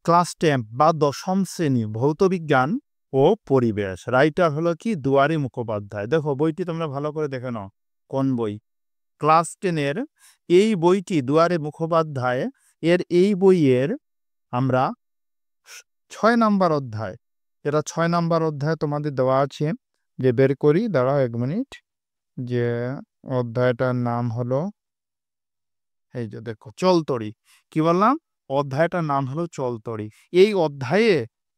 Class 10 বা দশম শ্রেণী ভৌত বিজ্ঞান ও পরিবেশ। রাইটার হলো কি দুয়ারী মুখোপাধ্যায়। দেখো বইটি তোমরা ভালো করে দেখে নাও কোন বই। ক্লাস 10 এই বইটি দুয়ারী মুখোপাধ্যায় এই বইয়ের আমরা 6 নাম্বার অধ্যায়, এটা 6 নাম্বার অধ্যায় তোমাদের দেওয়া আছে, যে বের করি, দাঁড়াও 1 মিনিট, যে অধ্যায়টার নাম হলো, এই যে দেখো চলতরি। কি বললাম? অধ্যায়টার নাম হলো চলতরি। এই অধ্যায়ে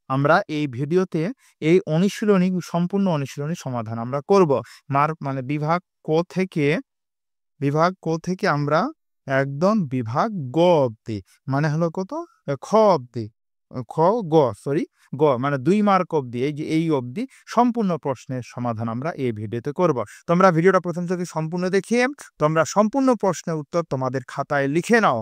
আমরা এই ভিডিওতে এই অনুশীলনী, সম্পূর্ণ অনুশীলনী সমাধান আমরা করব। মানে বিভাগ ক থেকে আমরা একদম বিভাগ গ অব্দি, মানে হলো কত, খ অব্দি, মানে 2 মার্ক অব্দি, এই যে এই অব্দি সম্পূর্ণ প্রশ্নের সমাধান আমরা এই ভিডিওতে করব। তোমরা ভিডিওটা প্রথম থেকে সম্পূর্ণ দেখিয়ে তোমরা সম্পূর্ণ প্রশ্নের উত্তর তোমাদের খাতায় লিখে নাও।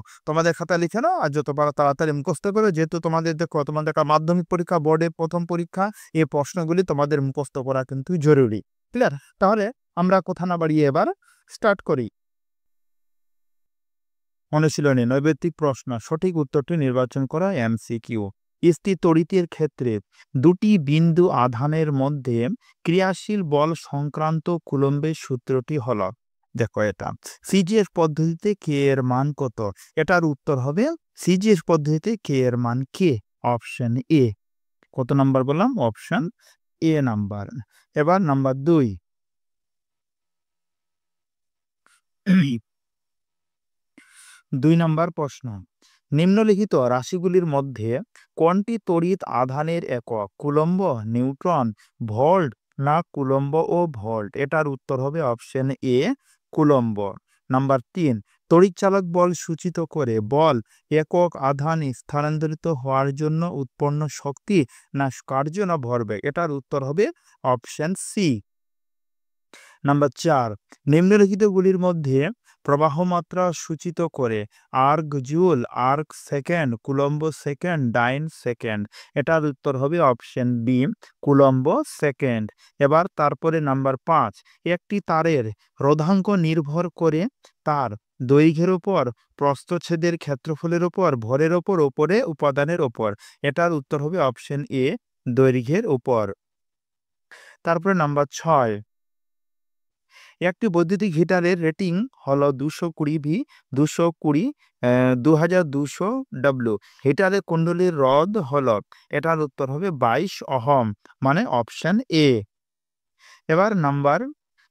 আর যত তাড়াতাড়ি মুখস্থ করো, যেহেতু তোমাদের দেখো তোমাদের একটা মাধ্যমিক পরীক্ষা, বোর্ডে প্রথম পরীক্ষা, এই প্রশ্নগুলি তোমাদের মুখস্থ করা কিন্তু জরুরি। ক্লিয়ার? তাহলে আমরা কথা না বাড়িয়ে এবার স্টার্ট করি। অনুশীলনী নৈবেত্তিক প্রশ্ন, সঠিক উত্তরটি নির্বাচন করা। এমসিকিউ। স্থির তড়িতের ক্ষেত্রে দুটি বিন্দু আধানের মধ্যে ক্রিয়াশীল বল সংক্রান্ত কুলম্বের সূত্রটি হল, দেখো এটা সিজিএস পদ্ধতিতে কে এর মান কত? এটার উত্তর হবে সিজিএস পদ্ধতিতে কে এর মান কে, অপশন এ। কত নাম্বার বললাম? Option A number. এবার নাম্বার 2, নাম্বার প্রশ্ন, নিম্নলিখিত রাশিগুলির মধ্যে কোনটি তড়িৎ আধানের একক? কুলম্ব, নিউটন, ভোল্ট না কুলম্ব ও ভোল্ট? এটার উত্তর হবে অপশন এ, কুলম্ব। নাম্বার 3, তড়িৎচালক বল সূচিত করে বল একক আধান স্থানান্তরিত হওয়ার জন্য উৎপন্ন শক্তি না কার্য না ভরবেগ? এটার উত্তর হবে অপশন সি। নাম্বার 4, নিম্নলিখিতগুলির মধ্যে প্রবাহ মাত্রা সূচিত করে arc joule, arc second, coulomb second, dyne second? এটার উত্তর হবে অপশন বি, কুলম্ব সেকেন্ড। এবার তারপরে নাম্বার 5, একটি তারের রোধাঙ্ক নির্ভর করে তার দৈর্ঘ্যের উপর, প্রস্থচ্ছেদের ক্ষেত্রফলের উপর, ভরের উপর, উপরে উপাদানের উপর? এটার উত্তর হবে অপশন এ, দৈর্ঘ্যের উপর। তারপরে নাম্বার 6, একটি বৈদ্যুতিক হিটারের রেটিং হলো 220 ভি, 220, 2200 ডব্লিউ। হিটারের কুণ্ডলীর রোধ হলো, এটার উত্তর হবে 22 ওহম, মানে অপশন এ। এবার নাম্বার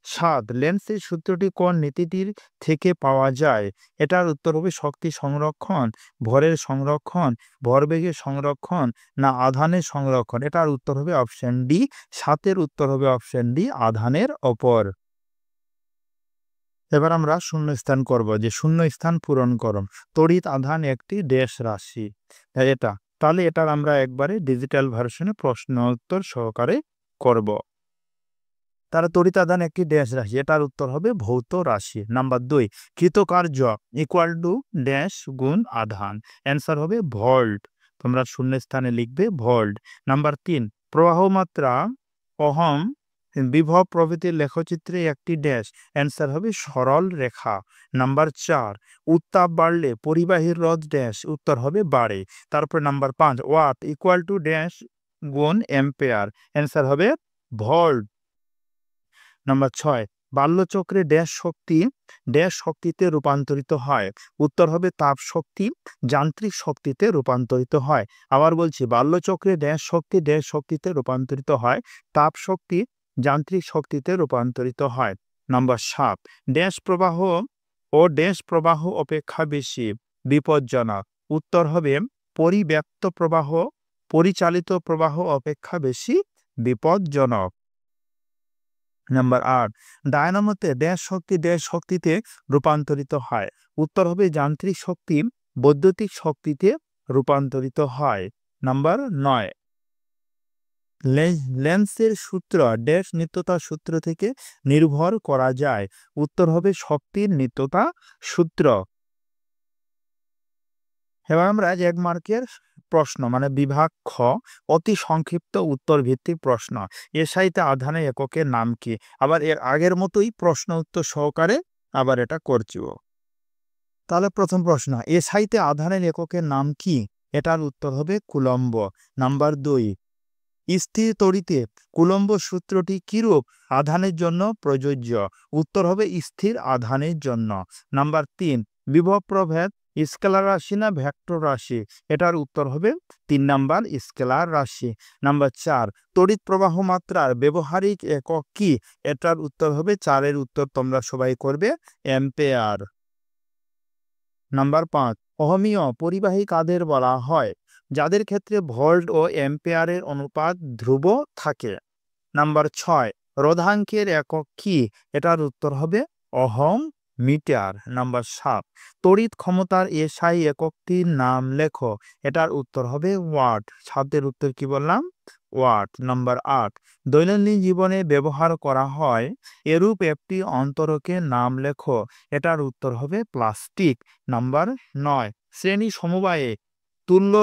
7, লেন্সের সূত্রটি কোন নীতিটির থেকে পাওয়া যায়? এটার উত্তর হবে শক্তি সংরক্ষণ, ভরের সংরক্ষণ, ভরবেগের সংরক্ষণ না আধানের সংরক্ষণ? এটার উত্তর হবে অপশন ডি, 7-এর উত্তর হবে অপশন ডি, আধানের ওপর। এবার আমরা শূন্যস্থান করব, যে শূন্যস্থান পূরণ করো। তড়িৎ আধান একটি ড্যাশ রাশি, এটা তাহলে এটার আমরা একবারে ডিজিটাল ভার্সনে প্রশ্ন উত্তর সহকারে করব। তারা তড়িৎ আধান একটি ড্যাশ রাশি, এটার উত্তর হবে ভৌত রাশি। নাম্বার 2, কৃতকার্য ইকুয়াল টু ড্যাশ গুণ আধান? অ্যান্সার হবে ভোল্ট, তোমরা শূন্যস্থানে লিখবে ভোল্ট। নাম্বার 3, প্রবাহ মাত্রা ওহম, বিভব প্রভৃতির লেখচিত্রে একটি ড্যাশ? অ্যান্সার হবে সরল রেখা। নাম্বার 4, উত্তাপ বাড়লে পরিবাহীর রোধ ড্যাশ? উত্তর হবে বাড়ে। তারপর number 5, watt equal to dash গুণ এম্পেয়ার? অ্যান্সার হবে ভোল্ট। নাম্বার 6, বাল্যচক্রে ড্যাশ শক্তিতে রূপান্তরিত হয়? উত্তর হবে তাপ শক্তি যান্ত্রিক শক্তিতে রূপান্তরিত হয়। আবার বলছি, বাল্যচক্রে ড্যাশ শক্তিতে রূপান্তরিত হয়, তাপ শক্তি যান্ত্রিক শক্তিতে রূপান্তরিত হয়। নাম্বার 7, ড্যাশ প্রবাহ অপেক্ষা বেশি বিপজ্জনক? উত্তর হবে পরিব্যাপ্ত প্রবাহ পরিচালিত প্রবাহ অপেক্ষা বেশি বিপজ্জনক। নাম্বার 8, ডায়নামোতে ড্যাশ শক্তিতে রূপান্তরিত হয়? উত্তর হবে যান্ত্রিক শক্তি বৈদ্যুতিক শক্তিতে রূপান্তরিত হয়। নাম্বার 9, লেন্সের সূত্র ড্যাশ নিত্যতা সূত্র থেকে নির্ভর করা যায়? উত্তর হবে শক্তির নিত্যতা সূত্র। এবার আমরা 1 মার্কের প্রশ্ন, মানে বিভাগ খ, অতি সংক্ষিপ্ত উত্তর ভিত্তিক প্রশ্ন। এসআইতে আধানের এককের নাম কি? আবার এর আগের মতোই প্রশ্ন উত্তর সহকারে আবার এটা করছি। তাহলে প্রথম প্রশ্ন, এসআইতে আধানের এককের নাম কি? এটার উত্তর হবে কুলম্ব। নাম্বার 2, স্থির তড়িতে কুলম্ব সূত্রটি কিরূপ আধানের জন্য প্রযোজ্য? উত্তর হবে স্থির আধানের জন্য। নাম্বার 3, বিভব প্রভেদ স্কেলার রাশি না ভেক্টর রাশি? এটার উত্তর হবে 3 নাম্বার স্কেলার রাশি। নাম্বার 4, তড়িৎ প্রবাহ মাত্রার ব্যবহারিক একক কি? এটার উত্তর হবে 4 এর উত্তর তোমরা সবাই করবে অ্যাম্পিয়ার। নাম্বার 5, অহমীয় পরিবাহী কাদের বলা হয়? যাদের ক্ষেত্রে ভোল্ট ও অ্যাম্পিয়ারের অনুপাত ধ্রুব থাকে। নাম্বার 6, রোধাঙ্কের একক কি? এটার উত্তর হবে অহম মিটার। নাম্বার 7, তড়িৎ ক্ষমতার এসআই এককটির নাম লেখো। এটার উত্তর হবে ওয়াট। 7 উত্তর কি বললাম? ওয়াট। নাম্বার 8, দৈনন্দিন জীবনে ব্যবহার করা হয় এরূপ একটি অন্তরকের নাম লেখো। এটার উত্তর হবে প্লাস্টিক। নাম্বার 9, শ্রেণী সমবায়ে তুল্য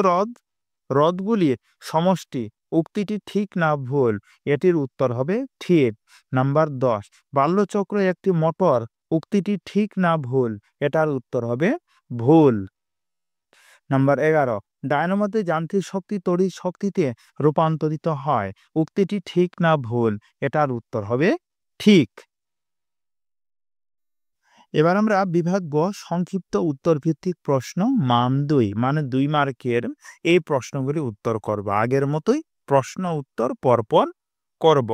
রদগুলির সমষ্টি উক্তিটি ঠিক না ভুল? এটির উত্তর হবে ঠিক। নাম্বার 10, বাল্যচক্র একটি মোটর উক্তিটি ঠিক না ভুল? এটার উত্তর হবে ভুল। নাম্বার 11, ডায়নামোতে যান্ত্রিক শক্তি তড়িৎ শক্তিতে রূপান্তরিত হয় উক্তিটি ঠিক না ভুল? এটার উত্তর হবে ঠিক। এবার আমরা বিভাগ গ সংক্ষিপ্ত উত্তর ভিত্তিক প্রশ্ন মান 2 মানে 2 মার্কের এই প্রশ্নগুলি উত্তর করব। আগের মতোই প্রশ্ন উত্তর পরপর করব।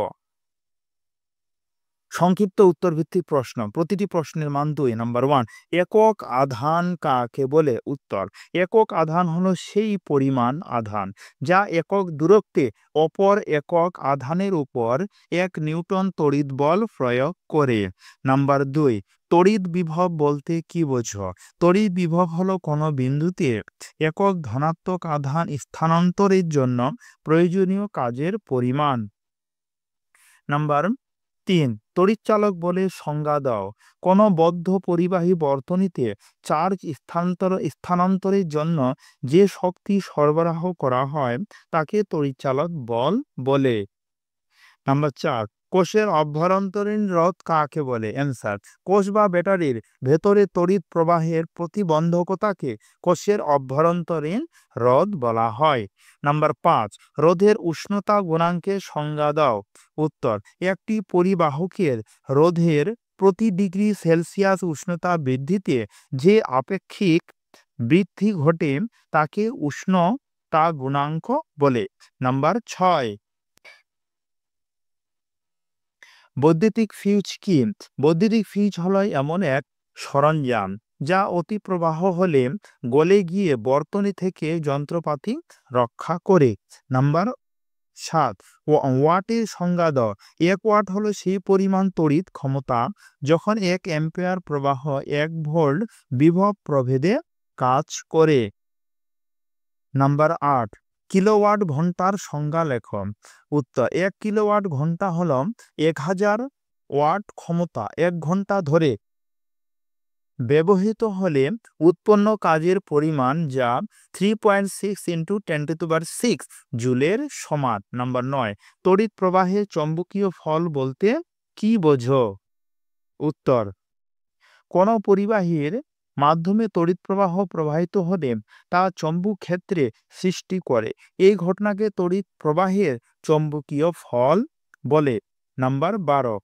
সংক্ষিপ্ত উত্তর ভিত্তিক প্রশ্ন, প্রতিটি প্রশ্নের মান 2। নাম্বার 1, একক আধান কাকে বলে? উত্তর, একক আধান হলো সেই পরিমাণ আধান যা একক দূরত্বে অপর একক আধানের উপর 1 নিউটন তড়িৎ বল প্রয়োগ করে। নাম্বার 2, তড়িৎ বিভব বলতে কি বোঝো? তড়িৎ বিভব হলো কোনো বিন্দুতে একক ধনাত্মক আধান স্থানান্তরের জন্য প্রয়োজনীয় কাজের পরিমাণ। নাম্বার 3, তড়িৎচালক বলে সংজ্ঞা দাও। কোনো বদ্ধ পরিবাহী বর্তনীতে চার্জ স্থানান্তরের জন্য যে শক্তি সরবরাহ করা হয় তাকে তড়িৎচালক বল বলে। নাম্বার 4, কোষের অভ্যন্তরীণ রোধ কাকে বলে? অ্যান্সার, কোষ বা ব্যাটারির ভেতরে তড়িৎ প্রবাহের প্রতিবন্ধকতাকে কোষের অভ্যন্তরীণ রোধ বলা হয়। নাম্বার 5, রোধের উষ্ণতা গুণাঙ্কের সংজ্ঞা দাও। উত্তর, একটি পরিবাহকের রোধের প্রতি ডিগ্রি সেলসিয়াস উষ্ণতা বৃদ্ধিতে যে আপেক্ষিক বৃদ্ধি ঘটে তাকে উষ্ণতা গুণাঙ্ক বলে। নাম্বার 6, বৈদ্যুতিক ফিউজ কি? বৈদ্যুতিক ফিউজ হলো এমন এক সরঞ্জাম যা অতিপ্রবাহ হলে গলে গিয়ে বর্তনী থেকে যন্ত্রপাতি রক্ষা করে। নাম্বার 7, ওয়াটের সংজ্ঞা দাও। 1 ওয়াট হলো সেই পরিমাণ তড়িৎ ক্ষমতা যখন 1 অ্যাম্পিয়ার প্রবাহ 1 ভোল্ট বিভব প্রভেদে কাজ করে। নাম্বার 8, কিলোওয়াট ঘন্টার সংজ্ঞা লেখো। উত্তর, 1 কিলোওয়াট ঘন্টা হল 1000 ওয়াট ক্ষমতা 1 ঘন্টা ধরে ব্যবহৃত হলে উৎপন্ন কাজের পরিমাণ যা 3.6 × 10⁶ জুলের সমান। নাম্বার 9, তড়িৎ প্রবাহের চৌম্বকীয় ফল বলতে কি বোঝো? উত্তর, কোনো পরিবাহীর মাধ্যমে তড়িৎ প্রবাহ প্রবাহিত হলে তা চৌম্বক ক্ষেত্রে সৃষ্টি করে। এই ঘটনাকে তড়িৎ প্রবাহের চৌম্বকীয় ফল বলে। নাম্বার 12,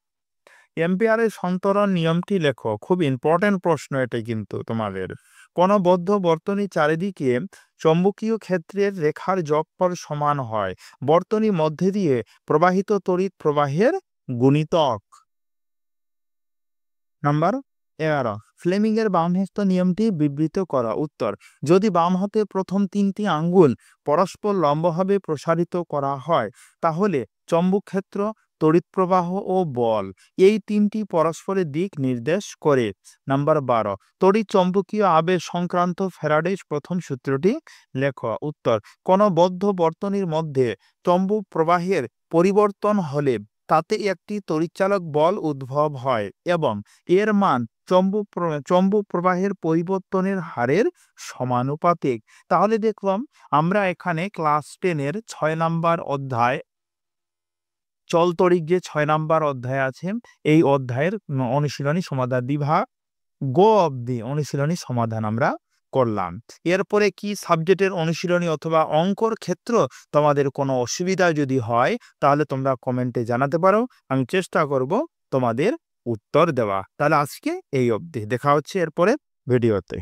অ্যাম্পিয়ারের সন্তরণ নিয়মটি লেখো। খুব ইম্পর্টেন্ট প্রশ্ন এটা কিন্তু তোমাদের। কোনো বদ্ধ বর্তনীর চারিদিকে চৌম্বকীয় ক্ষেত্রের রেখার যোগফল সমান হয় বর্তনীর মধ্যে দিয়ে প্রবাহিত তড়িৎ প্রবাহের গুণিতক। নাম্বার 11, ফ্লেমিংয়ের বামহস্ত নিয়মটি বিবৃত করা। উত্তর, যদি বাম হাতের প্রথম 3টি আঙ্গুল পরস্পর লম্বভাবে প্রসারিত করা হয় তাহলে চৌম্বক ক্ষেত্র, তড়িৎ প্রবাহ ও বল এই 3টি পরস্পরের দিক নির্দেশ করে। নাম্বার 12, তড়িৎ চৌম্বকীয় আবেশ সংক্রান্ত ফ্যারাডের প্রথম সূত্রটি লেখো। উত্তর, কোনো বদ্ধ বর্তনীর মধ্যে চৌম্বক প্রবাহের পরিবর্তন হলে তাতে একটি তড়িৎচালক বল উদ্ভব হয় এবং এর মান চৌম্বক প্রবাহের পরিবর্তনের হারের সমানুপাতিক। তাহলে দেখলাম আমরা এখানে ক্লাস 10-এর 6 নাম্বার অধ্যায় চলতড়িৎ যে 6 নাম্বার অধ্যায় আছে এই অধ্যায়ের অনুশীলনী সমাধান বিভাগ গ অবধি অনুশীলনী সমাধান আমরা করলাম। এরপরে কি সাবজেক্টের অনুশীলনী অথবা অঙ্কর ক্ষেত্র তোমাদের কোনো অসুবিধা যদি হয় তাহলে তোমরা কমেন্টে জানাতে পারো, আমি চেষ্টা করব তোমাদের উত্তর দেওয়া। তাহলে আজকে এই অবধি, দেখা হচ্ছে এরপরে ভিডিওতে।